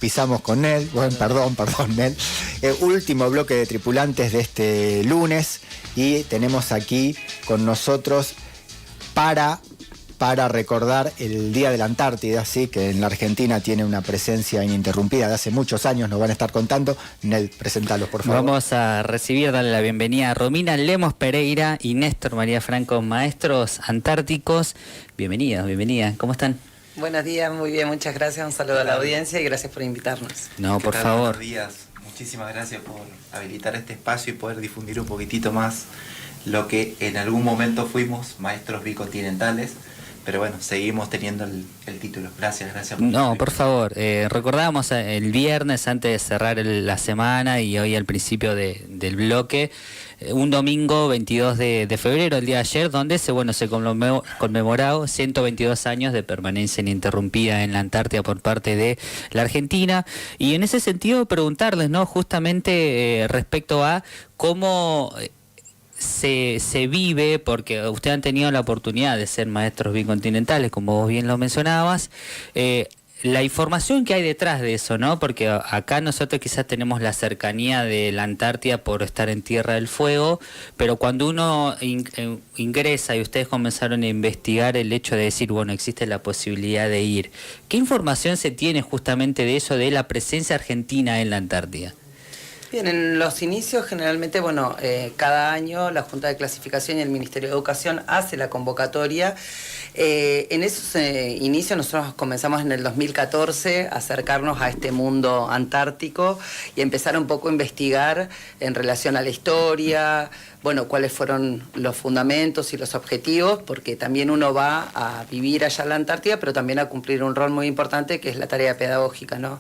Pisamos con Nel, bueno, perdón, Nel. Último bloque de tripulantes de este lunes y tenemos aquí con nosotros para recordar el Día de la Antártida, ¿sí? Que en la Argentina tiene una presencia ininterrumpida de hace muchos años, nos van a estar contando. Nel, presentalos, por favor. Vamos a recibir, darle la bienvenida a Romina Lemos Pereira y Néstor María Franco, maestros antárticos. Bienvenidos, ¿cómo están? Buenos días, muy bien, muchas gracias, un saludo a la audiencia y gracias por invitarnos. No, por favor. Buenos días, muchísimas gracias por habilitar este espacio y poder difundir un poquitito más lo que en algún momento fuimos maestros bicontinentales, pero bueno, seguimos teniendo el título. Gracias. No, por favor, recordábamos el viernes antes de cerrar la semana y hoy al principio del bloque, un domingo 22 de febrero, el día de ayer, donde se conmemoró 122 años de permanencia ininterrumpida en la Antártida por parte de la Argentina. Y en ese sentido preguntarles, ¿no? Justamente respecto a cómo se vive, porque ustedes han tenido la oportunidad de ser maestros bicontinentales, como vos bien lo mencionabas, la información que hay detrás de eso, ¿no? Porque acá nosotros quizás tenemos la cercanía de la Antártida por estar en Tierra del Fuego, pero cuando uno ingresa y ustedes comenzaron a investigar el hecho de decir, bueno, existe la posibilidad de ir, ¿qué información se tiene justamente de eso, de la presencia argentina en la Antártida? Bien, en los inicios generalmente, bueno, cada año la Junta de Clasificación y el Ministerio de Educación hace la convocatoria. En esos inicios nosotros comenzamos en el 2014 a acercarnos a este mundo antártico y empezar un poco a investigar en relación a la historia, bueno, cuáles fueron los fundamentos y los objetivos, porque también uno va a vivir allá en la Antártida, pero también a cumplir un rol muy importante que es la tarea pedagógica, ¿no?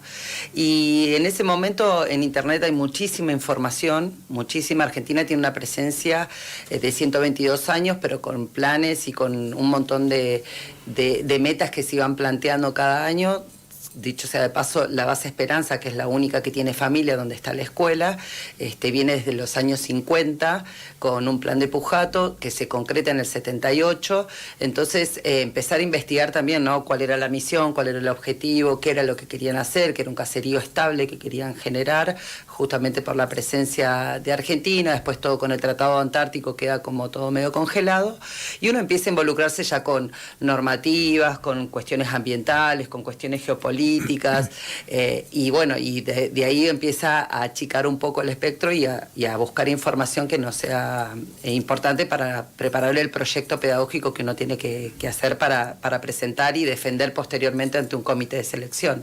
Y en ese momento en Internet hay muchísima información, muchísima. Argentina tiene una presencia de 122 años, pero con planes y con un montón de metas que se iban planteando cada año. Dicho sea de paso, la base Esperanza, que es la única que tiene familia donde está la escuela, viene desde los años 50 con un plan de Pujato que se concreta en el 78. Entonces, empezar a investigar también, ¿no? Cuál era la misión, cuál era el objetivo, qué era lo que querían hacer, que era un caserío estable que querían generar, justamente por la presencia de Argentina. Después todo con el Tratado Antártico queda como todo medio congelado. Y uno empieza a involucrarse ya con normativas, con cuestiones ambientales, con cuestiones geopolíticas, y bueno, y de ahí empieza a achicar un poco el espectro y a buscar información que no sea importante para preparar el proyecto pedagógico que uno tiene que hacer para presentar y defender posteriormente ante un comité de selección.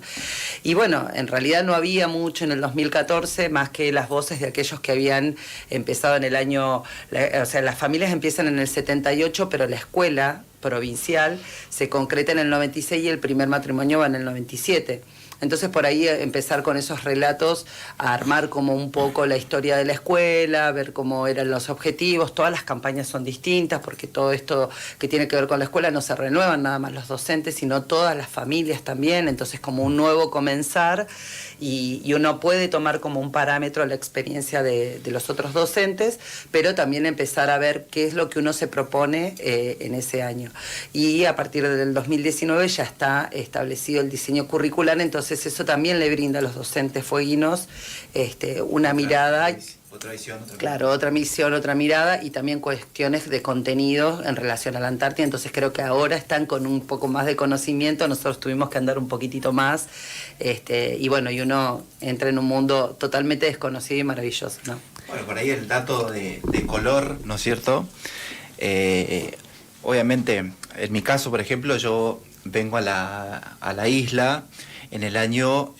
Y bueno, en realidad no había mucho en el 2014, más que las voces de aquellos que habían empezado en el año, o sea, las familias empiezan en el 78, pero la escuela provincial se concreta en el 96 y el primer matrimonio va en el 97. Entonces por ahí empezar con esos relatos a armar como un poco la historia de la escuela, ver cómo eran los objetivos. Todas las campañas son distintas porque todo esto que tiene que ver con la escuela no se renuevan nada más los docentes, sino todas las familias también. Entonces como un nuevo comenzar y uno puede tomar como un parámetro la experiencia de los otros docentes, pero también empezar a ver qué es lo que uno se propone en ese año. Y a partir del 2019 ya está establecido el diseño curricular, entonces eso también le brinda a los docentes fueguinos una mirada. Otra visión, claro, otra misión, otra mirada y también cuestiones de contenido en relación a la Antártida. Entonces creo que ahora están con un poco más de conocimiento. Nosotros tuvimos que andar un poquitito más y bueno, y uno entra en un mundo totalmente desconocido y maravilloso, ¿no? Bueno, por ahí el dato de color, ¿no es cierto? Obviamente, en mi caso, por ejemplo, yo vengo a la isla en el año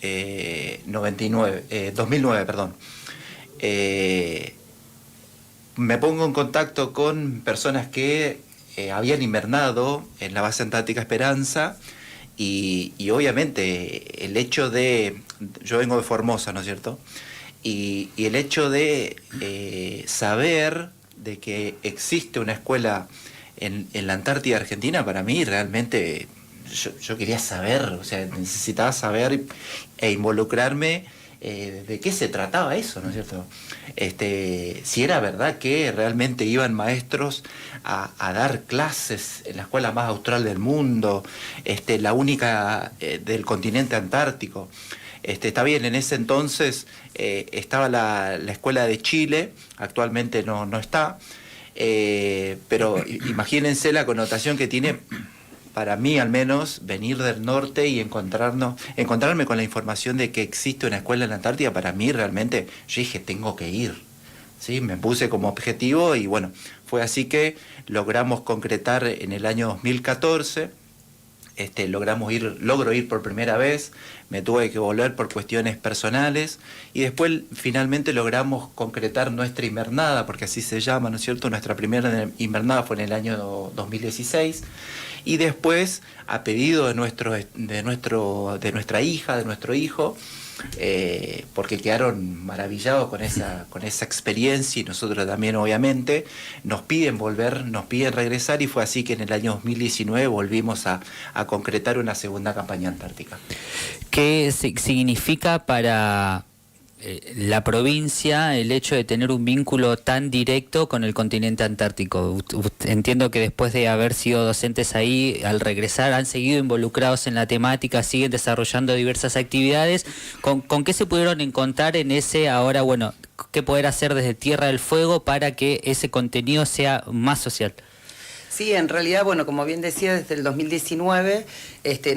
2009, perdón. Me pongo en contacto con personas que habían invernado en la base Antártica Esperanza y obviamente el hecho de... Yo vengo de Formosa, ¿no es cierto? Y el hecho de saber de que existe una escuela en la Antártida Argentina, para mí realmente... Yo quería saber, o sea, necesitaba saber e involucrarme de qué se trataba eso, ¿no es cierto? Si era verdad que realmente iban maestros a dar clases en la escuela más austral del mundo, la única del continente antártico. Está bien, en ese entonces estaba la escuela de Chile, actualmente no está, pero imagínense la connotación que tiene, para mí al menos, venir del norte y encontrarme con la información de que existe una escuela en la Antártida. Para mí realmente, yo dije, tengo que ir. ¿Sí? Me puse como objetivo y bueno, fue así que logramos concretar en el año 2014. Logro ir por primera vez, me tuve que volver por cuestiones personales y después finalmente logramos concretar nuestra invernada, porque así se llama, ¿no es cierto? Nuestra primera invernada fue en el año 2016 y después, a pedido de nuestra hija, de nuestro hijo, porque quedaron maravillados con esa experiencia y nosotros también obviamente, nos piden volver, nos piden regresar y fue así que en el año 2019 volvimos a concretar una segunda campaña antártica. ¿Qué significa para la provincia el hecho de tener un vínculo tan directo con el continente antártico? Entiendo que después de haber sido docentes ahí, al regresar han seguido involucrados en la temática, siguen desarrollando diversas actividades. ¿Con qué se pudieron encontrar en ese ahora, bueno, qué poder hacer desde Tierra del Fuego para que ese contenido sea más social? Sí, en realidad, bueno, como bien decía, desde el 2019,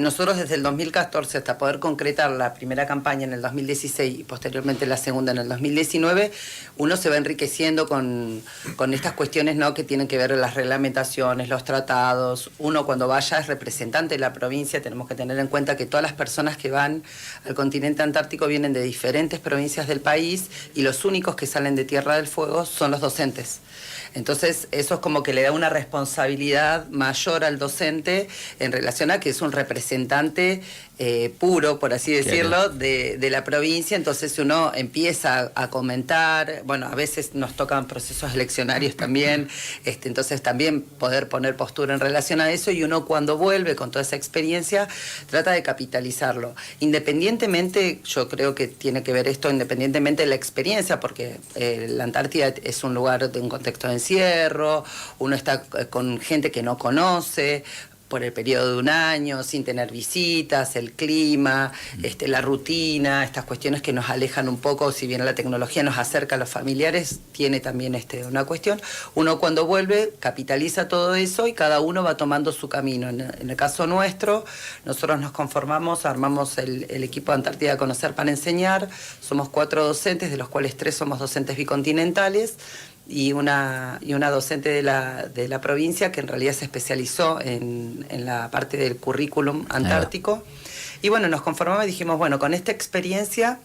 nosotros desde el 2014 hasta poder concretar la primera campaña en el 2016 y posteriormente la segunda en el 2019, uno se va enriqueciendo con estas cuestiones, ¿no?, que tienen que ver con las reglamentaciones, los tratados. Uno cuando vaya es representante de la provincia, tenemos que tener en cuenta que todas las personas que van al continente antártico vienen de diferentes provincias del país y los únicos que salen de Tierra del Fuego son los docentes. Entonces, eso es como que le da una responsabilidad mayor al docente en relación a que es un representante puro, por así decirlo, de la provincia. Entonces uno empieza a comentar, bueno, a veces nos tocan procesos eleccionarios también, entonces también poder poner postura en relación a eso, y uno cuando vuelve con toda esa experiencia trata de capitalizarlo. Independientemente, yo creo que tiene que ver esto independientemente de la experiencia, porque la Antártida es un lugar de un contexto de encierro, uno está con gente que no conoce por el periodo de un año, sin tener visitas, el clima, la rutina, estas cuestiones que nos alejan un poco. Si bien la tecnología nos acerca a los familiares, tiene también una cuestión. Uno cuando vuelve capitaliza todo eso y cada uno va tomando su camino. En el caso nuestro, nosotros nos conformamos, armamos el equipo de Antártida a Conocer para Enseñar. Somos 4 docentes, de los cuales 3 somos docentes bicontinentales, y una docente de la provincia que en realidad se especializó en la parte del currículum antártico. Y bueno, nos conformamos y dijimos, bueno, con esta experiencia,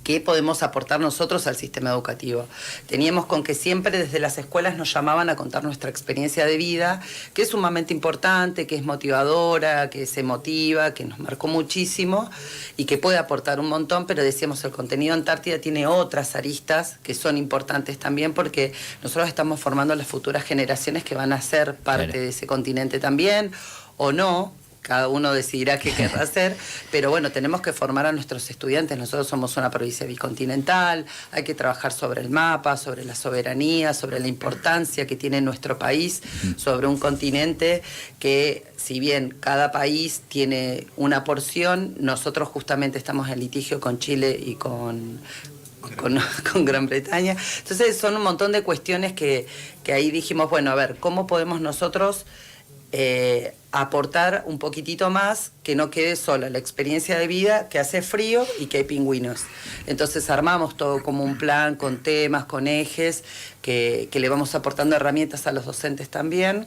¿qué podemos aportar nosotros al sistema educativo? Teníamos con que siempre desde las escuelas nos llamaban a contar nuestra experiencia de vida, que es sumamente importante, que es motivadora, que se motiva, que nos marcó muchísimo y que puede aportar un montón, pero decíamos, el contenido Antártida tiene otras aristas que son importantes también, porque nosotros estamos formando a las futuras generaciones que van a ser parte de ese continente también, o no. Cada uno decidirá qué querrá hacer, pero bueno, tenemos que formar a nuestros estudiantes. Nosotros somos una provincia bicontinental, hay que trabajar sobre el mapa, sobre la soberanía, sobre la importancia que tiene nuestro país, sobre un continente que, si bien cada país tiene una porción, nosotros justamente estamos en litigio con Chile y con Gran Bretaña. Entonces son un montón de cuestiones que ahí dijimos, bueno, a ver, ¿cómo podemos nosotros aportar un poquitito más, que no quede sola la experiencia de vida, que hace frío y que hay pingüinos? Entonces armamos todo como un plan, con temas, con ejes, que le vamos aportando herramientas a los docentes también,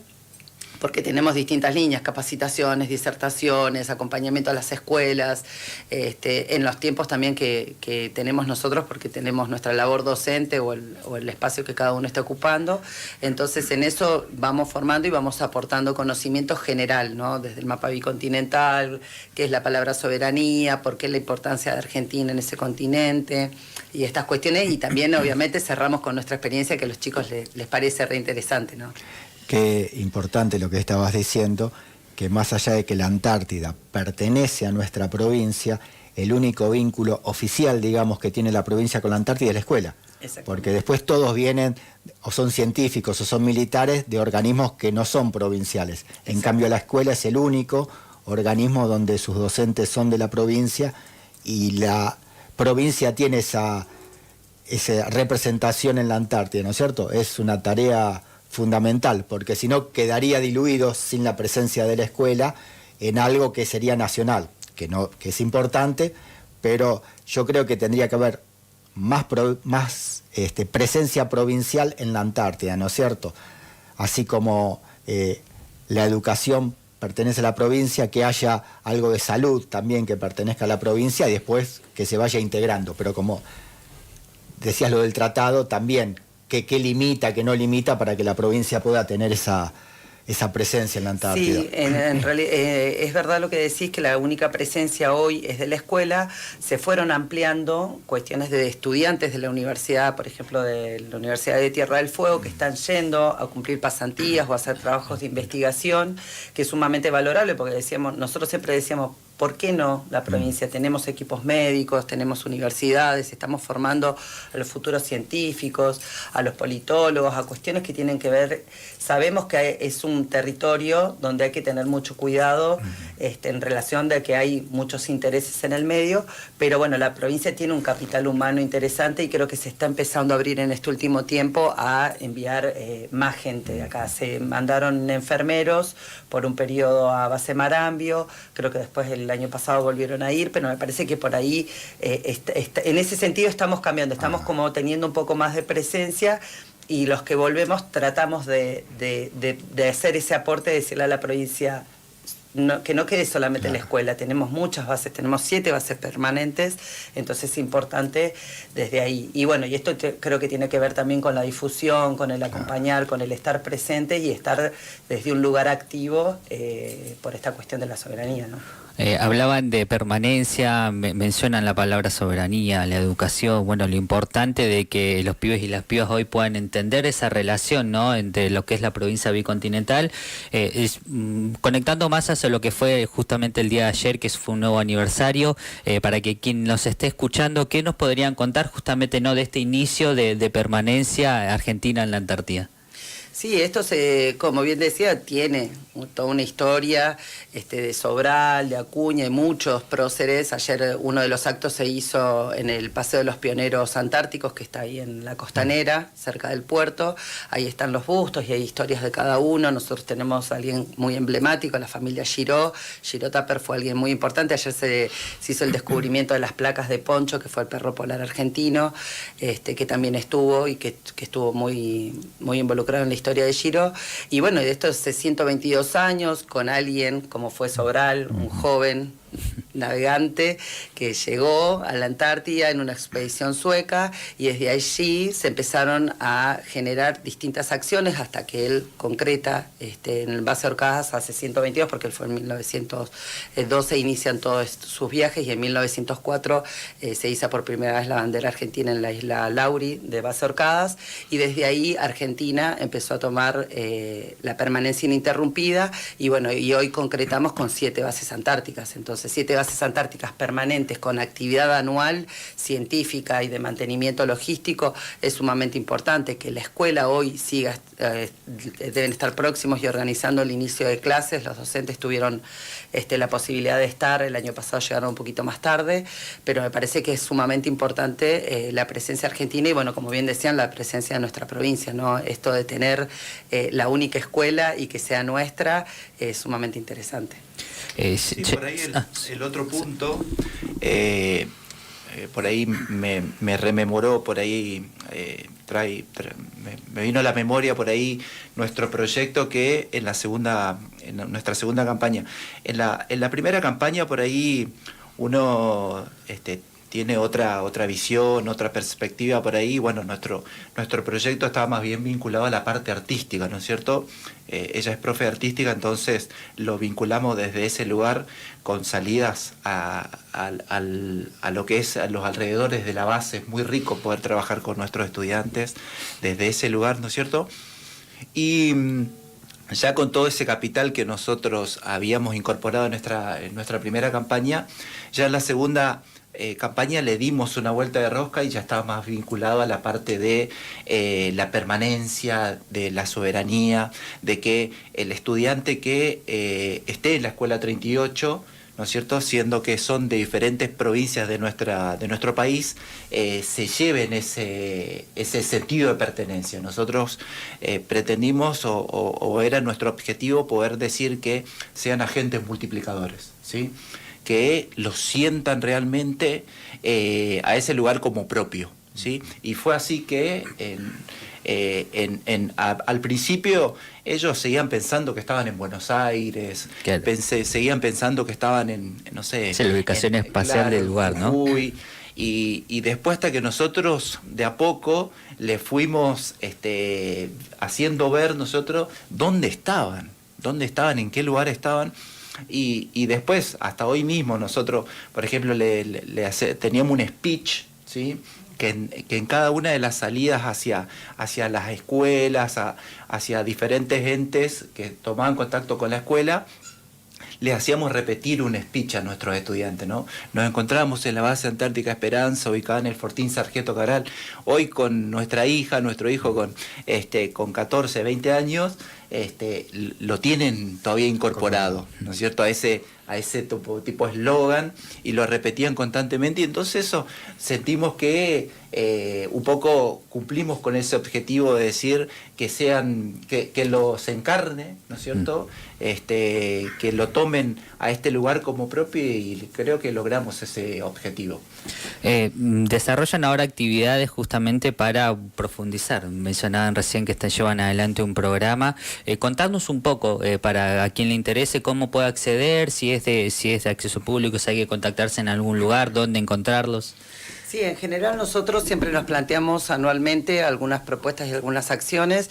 porque tenemos distintas líneas, capacitaciones, disertaciones, acompañamiento a las escuelas, en los tiempos también que tenemos nosotros, porque tenemos nuestra labor docente o el espacio que cada uno está ocupando. Entonces en eso vamos formando y vamos aportando conocimiento general, ¿no? Desde el mapa bicontinental, qué es la palabra soberanía, por qué la importancia de Argentina en ese continente, y estas cuestiones, y también obviamente cerramos con nuestra experiencia, que a los chicos les parece reinteresante, ¿no? Qué importante lo que estabas diciendo, que más allá de que la Antártida pertenece a nuestra provincia, el único vínculo oficial, digamos, que tiene la provincia con la Antártida es la escuela. Porque después todos vienen, o son científicos o son militares, de organismos que no son provinciales. En cambio, la escuela es el único organismo donde sus docentes son de la provincia y la provincia tiene esa representación en la Antártida, ¿no es cierto? Es una tarea fundamental, porque si no quedaría diluido sin la presencia de la escuela en algo que sería nacional, que es importante, pero yo creo que tendría que haber más presencia provincial en la Antártida, ¿no es cierto? Así como la educación pertenece a la provincia, que haya algo de salud también que pertenezca a la provincia y después que se vaya integrando, pero como decías lo del tratado, también qué limita, qué no limita para que la provincia pueda tener esa presencia en la Antártida. Sí, en realidad es verdad lo que decís, que la única presencia hoy es de la escuela. Se fueron ampliando cuestiones de estudiantes de la universidad, por ejemplo, de la Universidad de Tierra del Fuego, que están yendo a cumplir pasantías o a hacer trabajos de investigación, que es sumamente valorable, porque nosotros siempre decíamos, ¿por qué no la provincia? Tenemos equipos médicos, tenemos universidades, estamos formando a los futuros científicos, a los politólogos, a cuestiones que tienen que ver. Sabemos que es un territorio donde hay que tener mucho cuidado en relación de que hay muchos intereses en el medio, pero bueno, la provincia tiene un capital humano interesante y creo que se está empezando a abrir en este último tiempo a enviar más gente de acá. Se mandaron enfermeros por un periodo a Base Marambio, creo que después el año pasado volvieron a ir, pero me parece que por ahí, en ese sentido estamos cambiando, estamos como teniendo un poco más de presencia y los que volvemos tratamos de hacer ese aporte, de decirle a la provincia que no quede solamente en la escuela, tenemos muchas bases, tenemos 7 bases permanentes, entonces es importante desde ahí. Y bueno, y esto creo que tiene que ver también con la difusión, con el acompañar, con el estar presente y estar desde un lugar activo por esta cuestión de la soberanía, ¿no? Hablaban de permanencia, mencionan la palabra soberanía, la educación, bueno, lo importante de que los pibes y las pibas hoy puedan entender esa relación, ¿no?, entre lo que es la provincia bicontinental, conectando más hacia lo que fue justamente el día de ayer, que fue un nuevo aniversario, para que quien nos esté escuchando, ¿qué nos podrían contar justamente, ¿no?, de este inicio de permanencia argentina en la Antártida? Sí, esto como bien decía, tiene toda una historia de Sobral, de Acuña y muchos próceres. Ayer uno de los actos se hizo en el Paseo de los Pioneros Antárticos, que está ahí en la Costanera, cerca del puerto. Ahí están los bustos y hay historias de cada uno. Nosotros tenemos a alguien muy emblemático, la familia Giró. Giró Tapper fue alguien muy importante. Ayer se hizo el descubrimiento de las placas de Poncho, que fue el perro polar argentino, que también estuvo y que estuvo muy, muy involucrado en la historia de Giró. Y bueno, de estos 122 años, con alguien como fue Sobral, un joven navegante que llegó a la Antártida en una expedición sueca, y desde allí se empezaron a generar distintas acciones hasta que él concreta en el Base Orcadas hace 122, porque él fue en 1912, inician todos sus viajes, y en 1904 se iza por primera vez la bandera argentina en la isla Lauri de Base Orcadas, y desde ahí Argentina empezó a tomar la permanencia ininterrumpida, y bueno, y hoy concretamos con 7 bases antárticas. Entonces 7 bases antárticas permanentes con actividad anual científica y de mantenimiento logístico es sumamente importante. Que la escuela hoy siga, deben estar próximos y organizando el inicio de clases. Los docentes tuvieron la posibilidad de estar, el año pasado llegaron un poquito más tarde, pero me parece que es sumamente importante la presencia argentina y, bueno, como bien decían, la presencia de nuestra provincia, ¿no? Esto de tener la única escuela y que sea nuestra es sumamente interesante. Sí, por ahí el otro punto, por ahí me rememoró, por ahí me vino a la memoria por ahí nuestro proyecto que en nuestra segunda campaña. En la primera campaña por ahí uno tiene otra visión, otra perspectiva por ahí. Bueno, nuestro proyecto estaba más bien vinculado a la parte artística, ¿no es cierto? Ella es profe artística, entonces lo vinculamos desde ese lugar con salidas a lo que es a los alrededores de la base. Es muy rico poder trabajar con nuestros estudiantes desde ese lugar, ¿no es cierto? Y ya con todo ese capital que nosotros habíamos incorporado en nuestra primera campaña, ya en la segunda campaña le dimos una vuelta de rosca y ya estaba más vinculado a la parte de la permanencia, de la soberanía, de que el estudiante que esté en la escuela 38 ¿no es cierto?, siendo que son de diferentes provincias de nuestro país, se lleven ese sentido de pertenencia. Nosotros pretendimos, o era nuestro objetivo, poder decir que sean agentes multiplicadores, ¿sí?, que los sientan realmente a ese lugar como propio, ¿sí? Y fue así que al principio ellos seguían pensando que estaban en Buenos Aires, claro, seguían pensando que estaban no sé... Es la ubicación espacial del lugar, ¿no? Jujuy, y después, hasta que nosotros de a poco le fuimos haciendo ver nosotros dónde estaban, en qué lugar estaban. Y después, hasta hoy mismo, nosotros, por ejemplo, teníamos un speech, ¿sí?, que en cada una de las salidas hacia las escuelas, hacia diferentes entes que tomaban contacto con la escuela, le hacíamos repetir un speech a nuestros estudiantes, ¿no? Nos encontrábamos en la base Antártica Esperanza, ubicada en el Fortín Sargento Cabral, hoy con nuestro hijo con 14, 20 años, lo tienen todavía incorporado, ¿no es cierto?, a ese tipo eslogan, y lo repetían constantemente, y entonces eso sentimos que un poco cumplimos con ese objetivo de decir que los encarne, ¿no es cierto?, que lo tomen a este lugar como propio, y creo que logramos ese objetivo. Desarrollan ahora actividades justamente para profundizar. Mencionaban recién que llevan adelante un programa. Contadnos un poco, para a quien le interese, cómo puede acceder, si es de acceso público, si hay que contactarse en algún lugar, dónde encontrarlos. Sí, en general nosotros siempre nos planteamos anualmente algunas propuestas y algunas acciones.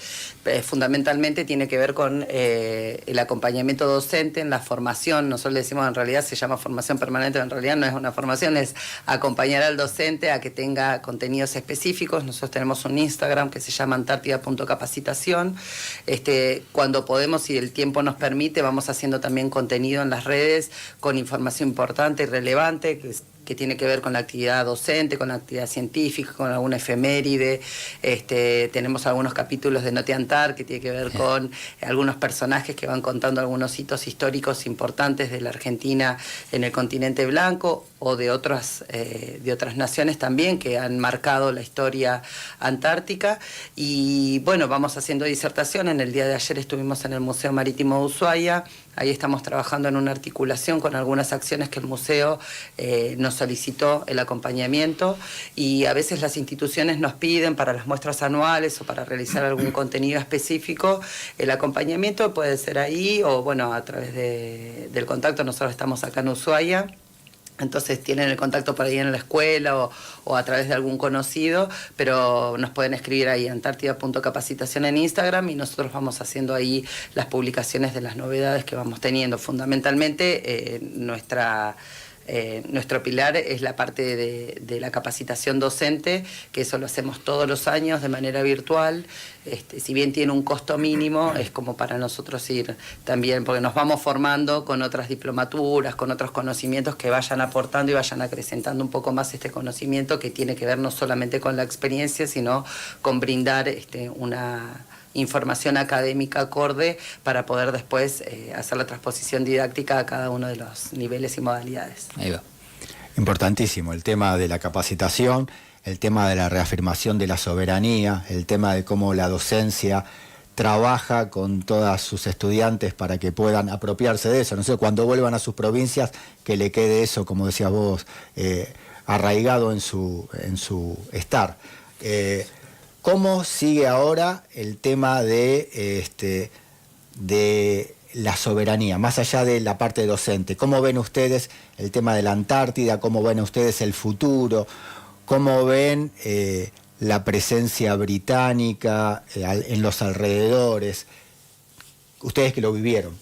Fundamentalmente tiene que ver con el acompañamiento docente en la formación. Nosotros le decimos, en realidad se llama formación permanente, pero en realidad no es una formación, es acompañar al docente a que tenga contenidos específicos. Nosotros tenemos un Instagram que se llama antártida.capacitación. Cuando podemos y el tiempo nos permite, vamos haciendo también contenido en las redes con información importante y relevante, que tiene que ver con la actividad docente, con la actividad científica, con alguna efeméride. Tenemos algunos capítulos de Noteantar que tiene que ver con algunos personajes que van contando algunos hitos históricos importantes de la Argentina en el continente blanco, o de otras naciones también que han marcado la historia antártica. Y bueno, vamos haciendo disertación. En el día de ayer estuvimos en el Museo Marítimo de Ushuaia. Ahí estamos trabajando en una articulación con algunas acciones que el museo nos solicitó el acompañamiento, y a veces las instituciones nos piden para las muestras anuales o para realizar algún contenido específico. El acompañamiento puede ser ahí, o bueno, a través del contacto. Nosotros estamos acá en Ushuaia, entonces tienen el contacto por ahí en la escuela o a través de algún conocido, pero nos pueden escribir ahí antártida.capacitación en Instagram, y nosotros vamos haciendo ahí las publicaciones de las novedades que vamos teniendo. Fundamentalmente nuestro pilar es la parte de la capacitación docente, que eso lo hacemos todos los años de manera virtual. Si bien tiene un costo mínimo, es como para nosotros ir también, porque nos vamos formando con otras diplomaturas, con otros conocimientos que vayan aportando y vayan acrecentando un poco más este conocimiento, que tiene que ver no solamente con la experiencia, sino con brindar una información académica acorde para poder después hacer la transposición didáctica a cada uno de los niveles y modalidades. Ahí va. Importantísimo el tema de la capacitación, el tema de la reafirmación de la soberanía, el tema de cómo la docencia trabaja con todos sus estudiantes para que puedan apropiarse de eso. No sé, cuando vuelvan a sus provincias, que le quede eso, como decías vos, arraigado en su estar. ¿Cómo sigue ahora el tema de la soberanía, más allá de la parte docente? ¿Cómo ven ustedes el tema de la Antártida? ¿Cómo ven ustedes el futuro? ¿Cómo ven la presencia británica en los alrededores? Ustedes que lo vivieron.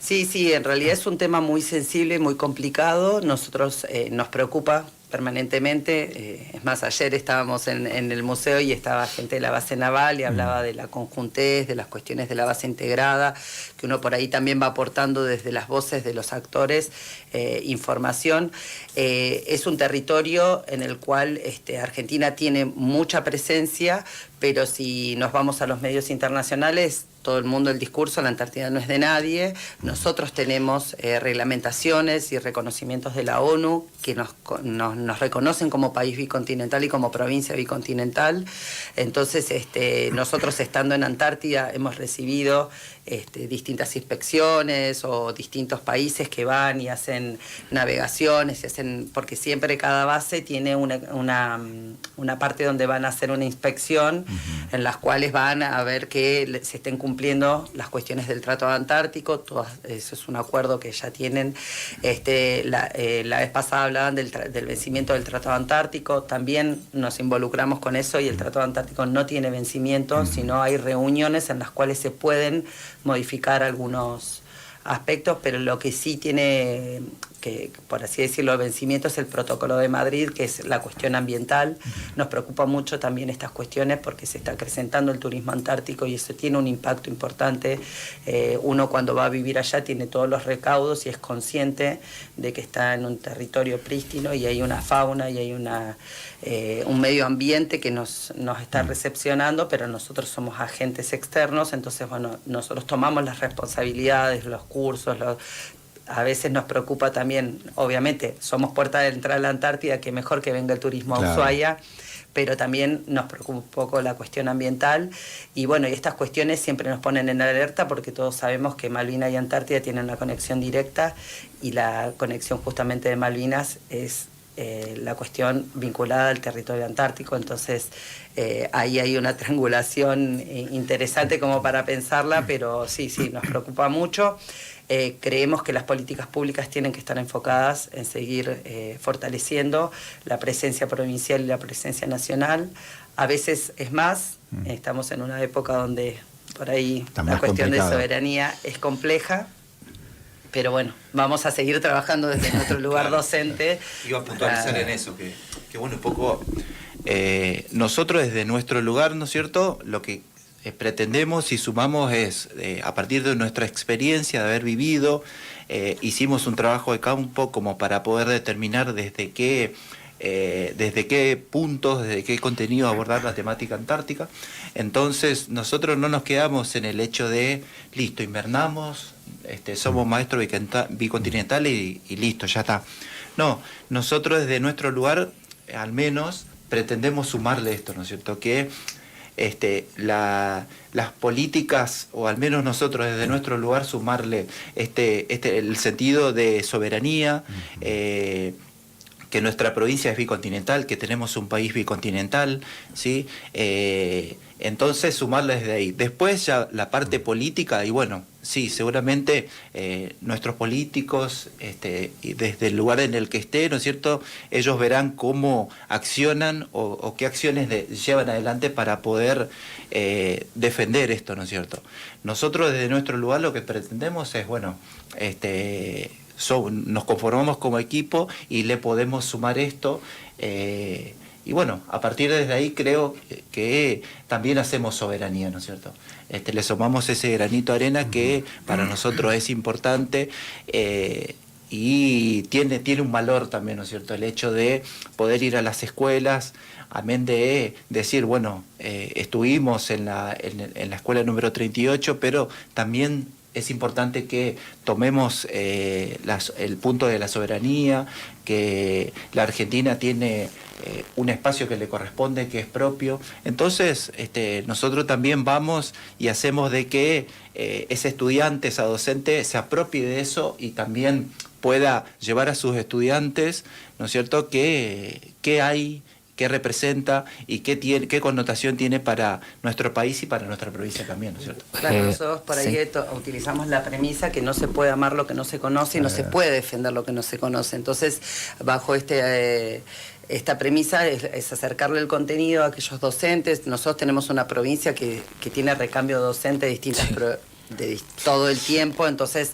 Sí, en realidad es un tema muy sensible, muy complicado. Nosotros nos preocupa permanentemente. Es más, ayer estábamos en el museo y estaba gente de la base naval y hablaba de la conjuntez, de las cuestiones de la base integrada, que uno por ahí también va aportando desde las voces de los actores información. Es un territorio en el cual Argentina tiene mucha presencia, pero si nos vamos a los medios internacionales, todo el mundo, el discurso, la Antártida no es de nadie. Nosotros tenemos reglamentaciones y reconocimientos de la ONU que nos reconocen como país bicontinental y como provincia bicontinental. Entonces, nosotros estando en Antártida hemos recibido distintas inspecciones o distintos países que van y hacen navegaciones, porque siempre cada base tiene una parte donde van a hacer una inspección, en las cuales van a ver que se estén cumpliendo las cuestiones del Tratado Antártico. Eso es un acuerdo que ya tienen. La vez pasada hablaban del vencimiento del Tratado Antártico, también nos involucramos con eso, y el Tratado Antártico no tiene vencimiento, sino hay reuniones en las cuales se pueden modificar algunos aspectos, pero lo que sí tiene, que por así decirlo, vencimiento es el Protocolo de Madrid, que es la cuestión ambiental. Nos preocupa mucho también estas cuestiones porque se está acrecentando el turismo antártico y eso tiene un impacto importante. Uno cuando va a vivir allá tiene todos los recaudos y es consciente de que está en un territorio prístino y hay una fauna y hay un medio ambiente que nos está recepcionando, pero nosotros somos agentes externos, entonces bueno, nosotros tomamos las responsabilidades, los cursos, a veces nos preocupa también, obviamente, somos puerta de entrada a la Antártida, que mejor que venga el turismo a Ushuaia, pero también nos preocupa un poco la cuestión ambiental, y bueno, y estas cuestiones siempre nos ponen en alerta porque todos sabemos que Malvinas y Antártida tienen una conexión directa, y la conexión justamente de Malvinas es la cuestión vinculada al territorio antártico. Entonces ahí hay una triangulación interesante como para pensarla, pero sí, nos preocupa mucho. Creemos que las políticas públicas tienen que estar enfocadas en seguir fortaleciendo la presencia provincial y la presencia nacional. A veces es más, estamos en una época donde por ahí la cuestión de soberanía es compleja, pero bueno, vamos a seguir trabajando desde nuestro lugar docente. Iba a puntualizar en eso, que bueno, un poco nosotros desde nuestro lugar, ¿no es cierto?, lo que pretendemos y sumamos es, a partir de nuestra experiencia de haber vivido, hicimos un trabajo de campo como para poder determinar desde qué puntos, desde qué contenido abordar la temática antártica. Entonces nosotros no nos quedamos en el hecho de, listo, invernamos, somos maestros bicontinentales y listo, ya está. No, nosotros desde nuestro lugar, al menos, pretendemos sumarle esto, ¿no es cierto?, que las políticas, o al menos nosotros desde nuestro lugar, sumarle el sentido de soberanía, que nuestra provincia es bicontinental, que tenemos un país bicontinental, ¿sí? Entonces sumarla desde ahí. Después ya la parte política, y bueno, sí, seguramente nuestros políticos, y desde el lugar en el que esté, ¿no es cierto?, ellos verán cómo accionan o qué acciones llevan adelante para poder defender esto, ¿no es cierto? Nosotros desde nuestro lugar lo que pretendemos es, bueno, nos conformamos como equipo y le podemos sumar esto, y bueno, a partir de ahí creo que también hacemos soberanía, ¿no es cierto? Le sumamos ese granito de arena que para nosotros es importante, y tiene un valor también, ¿no es cierto?, el hecho de poder ir a las escuelas, amén de decir, bueno, estuvimos en la escuela número 38, pero también es importante que tomemos el punto de la soberanía, que la Argentina tiene un espacio que le corresponde, que es propio. Entonces, nosotros también vamos y hacemos de que ese estudiante, esa docente, se apropie de eso y también pueda llevar a sus estudiantes, ¿no es cierto?, qué hay, qué representa y qué connotación tiene para nuestro país y para nuestra provincia también, ¿no es cierto? Claro, nosotros por ahí utilizamos la premisa que no se puede amar lo que no se conoce y no se puede defender lo que no se conoce. Entonces, bajo esta premisa es acercarle el contenido a aquellos docentes. Nosotros tenemos una provincia que tiene recambio docente de distintas de todo el tiempo, entonces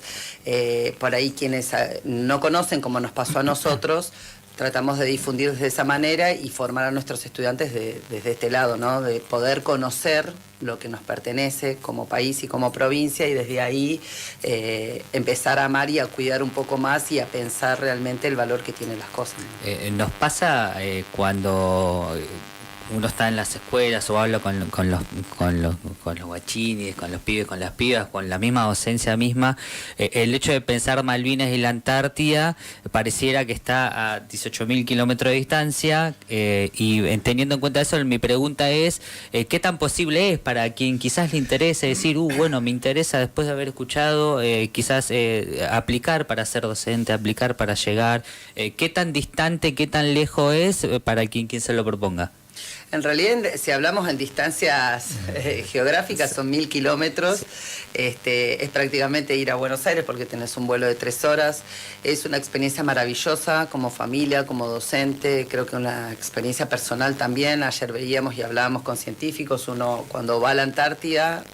por ahí quienes no conocen, como nos pasó a nosotros, tratamos de difundir de esa manera y formar a nuestros estudiantes desde este lado, ¿no?, de poder conocer lo que nos pertenece como país y como provincia, y desde ahí empezar a amar y a cuidar un poco más y a pensar realmente el valor que tienen las cosas. Nos pasa cuando uno está en las escuelas o habla con los guachines, con los pibes, con las pibas, con la misma docencia misma, el hecho de pensar Malvinas y la Antártida pareciera que está a 18.000 kilómetros de distancia, y teniendo en cuenta eso, mi pregunta es, ¿qué tan posible es para quien quizás le interese decir, bueno, me interesa después de haber escuchado, quizás aplicar para ser docente, aplicar para llegar, qué tan distante, qué tan lejos es para quien se lo proponga? En realidad, si hablamos en distancias geográficas, son 1.000 kilómetros. Es prácticamente ir a Buenos Aires porque tenés un vuelo de 3 horas. Es una experiencia maravillosa como familia, como docente. Creo que una experiencia personal también. Ayer veíamos y hablábamos con científicos. Uno cuando va a la Antártida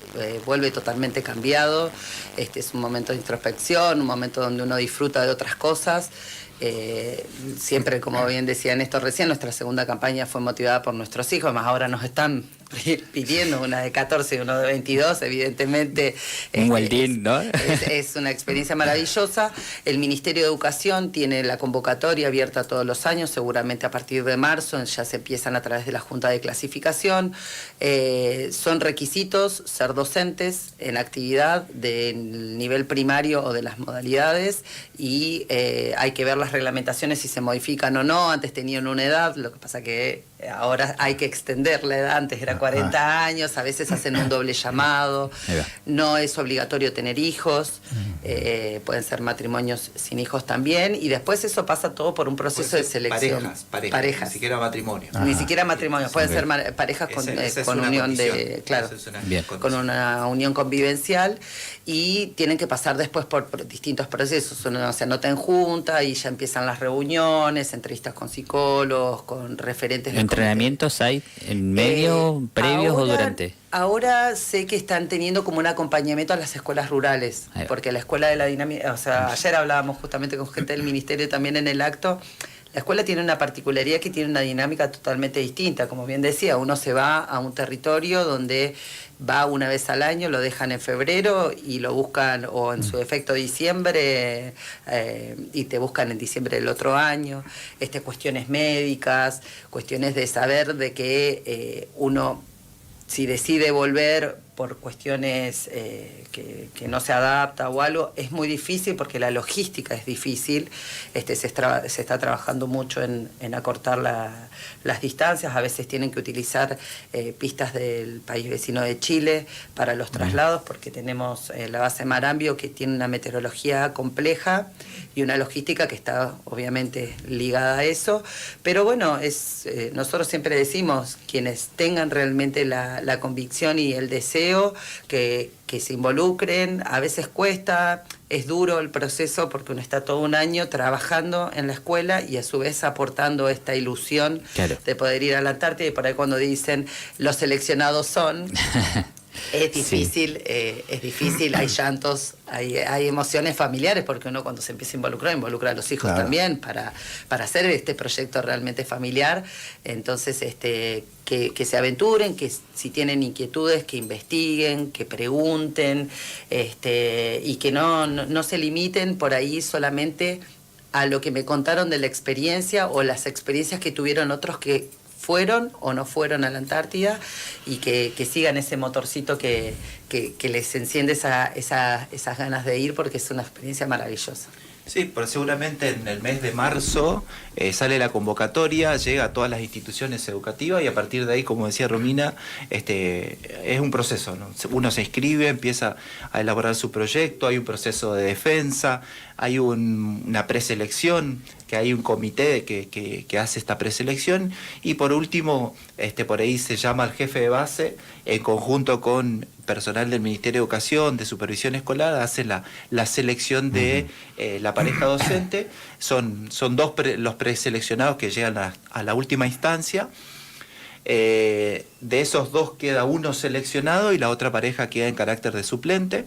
vuelve totalmente cambiado. Es un momento de introspección, un momento donde uno disfruta de otras cosas. Siempre, como bien decía Néstor recién, nuestra segunda campaña fue motivada por nuestros hijos, más ahora nos están pidiendo una de 14 y uno de 22, evidentemente. Un Gualdín, ¿no? Es una experiencia maravillosa. El Ministerio de Educación tiene la convocatoria abierta todos los años, seguramente a partir de marzo ya se empiezan a través de la Junta de Clasificación. Son requisitos ser docentes en actividad del nivel primario o de las modalidades, y hay que ver las reglamentaciones si se modifican o no. Antes tenían una edad, lo que pasa que ahora hay que extender la edad. Antes era 40 años, a veces hacen un doble llamado. No es obligatorio tener hijos, pueden ser matrimonios sin hijos también, y después eso pasa todo por un proceso de selección. Parejas, ni siquiera matrimonio. Ni siquiera matrimonios, pueden ser parejas con unión de, claro, con una unión convivencial, y tienen que pasar después por distintos procesos. Uno se anota en junta y ya empiezan las reuniones, entrevistas con psicólogos, con referentes. ¿Entrenamientos hay en medio, previos o durante? Ahora sé que están teniendo como un acompañamiento a las escuelas rurales, porque la escuela de la dinámica, o sea, ayer hablábamos justamente con gente del ministerio también en el acto. La escuela tiene una particularidad, que tiene una dinámica totalmente distinta. Como bien decía, uno se va a un territorio donde va una vez al año, lo dejan en febrero y lo buscan, o en su defecto diciembre, y te buscan en diciembre del otro año. Cuestiones médicas, cuestiones de saber de que uno, si decide volver por cuestiones que no se adapta o algo, es muy difícil porque la logística es difícil. Se está trabajando mucho en acortar las distancias. A veces tienen que utilizar pistas del país vecino de Chile para los traslados, porque tenemos la base Marambio, que tiene una meteorología compleja y una logística que está obviamente ligada a eso. Pero bueno, nosotros siempre decimos, quienes tengan realmente la convicción y el deseo, que se involucren. A veces cuesta, es duro el proceso porque uno está todo un año trabajando en la escuela y a su vez aportando esta ilusión, claro, de poder ir a la Antártida, y por ahí cuando dicen los seleccionados son... Es difícil, sí. Es difícil, hay llantos, hay emociones familiares, porque uno cuando se empieza a involucra a los hijos, claro, también para hacer este proyecto realmente familiar. Entonces, que se aventuren, que si tienen inquietudes, que investiguen, que pregunten, y que no se limiten por ahí solamente a lo que me contaron de la experiencia o las experiencias que tuvieron otros que fueron o no fueron a la Antártida, y que sigan ese motorcito que les enciende esas ganas de ir, porque es una experiencia maravillosa. Sí, pero seguramente en el mes de marzo sale la convocatoria, llega a todas las instituciones educativas, y a partir de ahí, como decía Romina, es un proceso, ¿no? Uno se inscribe, empieza a elaborar su proyecto, hay un proceso de defensa, hay una preselección, que hay un comité que hace esta preselección, y por último, por ahí se llama al jefe de base, en conjunto con personal del Ministerio de Educación, de Supervisión Escolar, hace la selección de la pareja docente. Son dos los preseleccionados que llegan a la última instancia. De esos dos queda uno seleccionado y la otra pareja queda en carácter de suplente.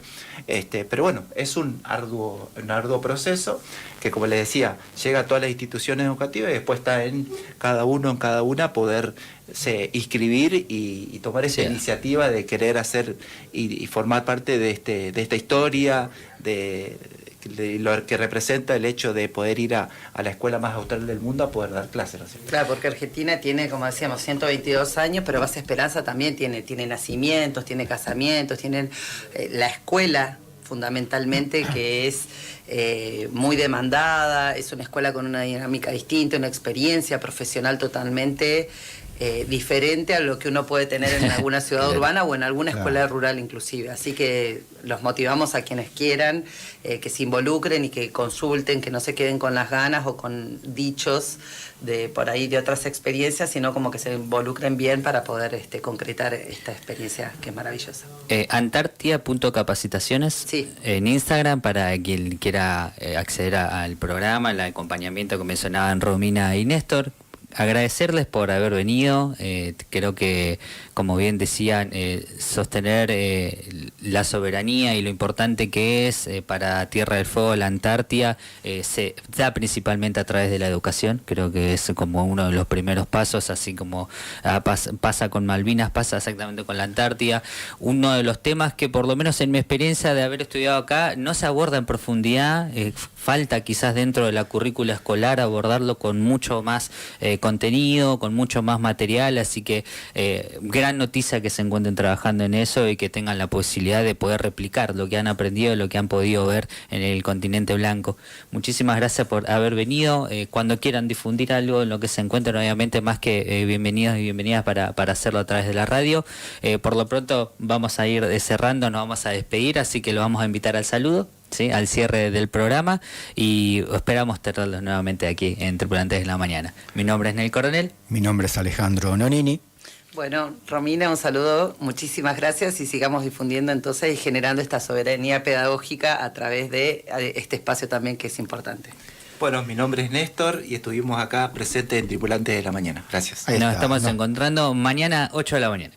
Pero bueno, es un arduo proceso que, como les decía, llega a todas las instituciones educativas, y después está en cada una poderse inscribir y tomar esa iniciativa de querer hacer y formar parte de esta historia, de lo que representa el hecho de poder ir a la escuela más austral del mundo a poder dar clases, ¿no es cierto? Claro, porque Argentina tiene, como decíamos, 122 años, pero Base Esperanza también tiene nacimientos, tiene casamientos, tiene la escuela fundamentalmente, que es muy demandada, es una escuela con una dinámica distinta, una experiencia profesional totalmente diferente a lo que uno puede tener en alguna ciudad urbana o en alguna escuela rural inclusive. Así que los motivamos a quienes quieran que se involucren y que consulten, que no se queden con las ganas o con dichos de por ahí de otras experiencias, sino como que se involucren bien para poder concretar esta experiencia que es maravillosa. Antártida.capacitaciones Sí. En Instagram para quien quiera acceder al programa, al acompañamiento que mencionaban Romina y Néstor. Agradecerles por haber venido, creo que, como bien decían, sostener la soberanía y lo importante que es para Tierra del Fuego, la Antártida, se da principalmente a través de la educación, creo que es como uno de los primeros pasos, así como pasa con Malvinas, pasa exactamente con la Antártida. Uno de los temas que, por lo menos en mi experiencia de haber estudiado acá, no se aborda en profundidad, falta quizás dentro de la currícula escolar abordarlo con mucho más contenido, con mucho más material, así que gran noticia que se encuentren trabajando en eso y que tengan la posibilidad de poder replicar lo que han aprendido, lo que han podido ver en el continente blanco. Muchísimas gracias por haber venido. Cuando quieran difundir algo en lo que se encuentren, obviamente más que bienvenidos y bienvenidas para hacerlo a través de la radio. Por lo pronto vamos a ir cerrando, nos vamos a despedir, así que lo vamos a invitar al saludo. ¿Sí? Al cierre del programa y esperamos tenerlos nuevamente aquí en Tripulantes de la Mañana. Mi nombre es Nel Coronel. Mi nombre es Alejandro Nonini. Bueno, Romina, un saludo, muchísimas gracias y sigamos difundiendo entonces y generando esta soberanía pedagógica a través de este espacio también que es importante. Bueno, mi nombre es Néstor y estuvimos acá presentes en Tripulantes de la Mañana. Gracias. Nos estamos encontrando mañana 8 de la mañana.